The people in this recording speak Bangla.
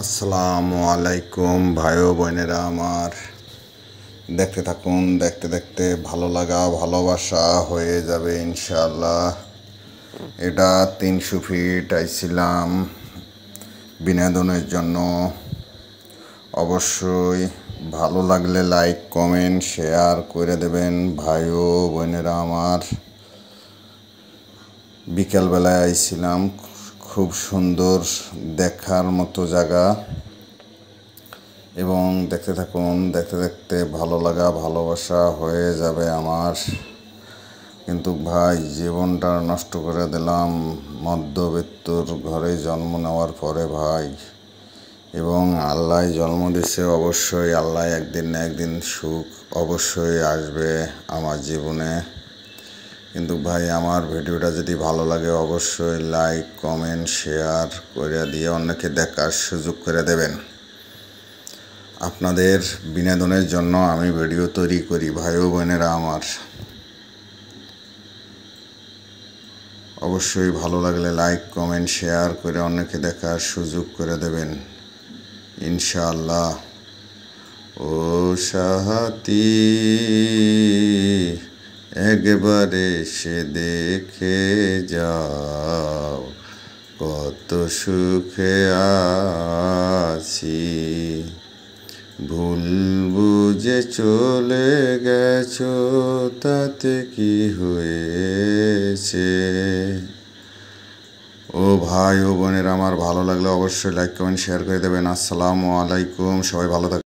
আসসালামু আলাইকুম ভাই ও বোনেরা আমার। দেখতে থাকুন, দেখতে দেখতে ভালো লাগা ভালোবাসা হয়ে যাবে ইনশাআল্লাহ। এটা 300 ফিট আইছিলাম বিনোদনের জন্য। অবশ্যই ভালো লাগলে লাইক কমেন্ট শেয়ার করে দেবেন ভাই ও বোনেরা আমার। বিকালবেলায় আইছিলাম, খুব সুন্দর দেখার মতো জায়গা। এবং দেখতে থাকুন, দেখতে দেখতে ভালো লাগা ভালোবাসা হয়ে যাবে আমার। কিন্তু ভাই জীবনটা নষ্ট করে দিলাম মধ্যবিত্তর ঘরে জন্ম নেওয়ার পরে ভাই। এবং আল্লাহ জন্ম দিছে, অবশ্যই আল্লাহ একদিন না একদিন সুখ অবশ্যই আসবে আমার জীবনে। কিন্তু ভাই আমার ভিডিওটা যদি ভালো লাগে অবশ্যই লাইক কমেন্ট শেয়ার করে দিয়ে অন্যকে দেখার সুযোগ করে দেবেন। আপনাদের বিনোদনের জন্য আমি ভিডিও তৈরি করি ভাই ও বোনেরা আমার। অবশ্যই ভালো লাগলে লাইক কমেন্ট শেয়ার করে অন্যকে দেখার সুযোগ করে দেবেন ইনশাআল্লাহ। ও সাহাতি একবারে সে দেখে যাও, কত সুখে আছি। ভুল বুঝে চলে গেছো তাতে কি হয়েছে। ও ভাই ও বোনেরা আমার, ভালো লাগলে অবশ্যই লাইক কমেন্ট শেয়ার করে দেবেন। আসসালামু আলাইকুম, সবাই ভালো থাকবেন।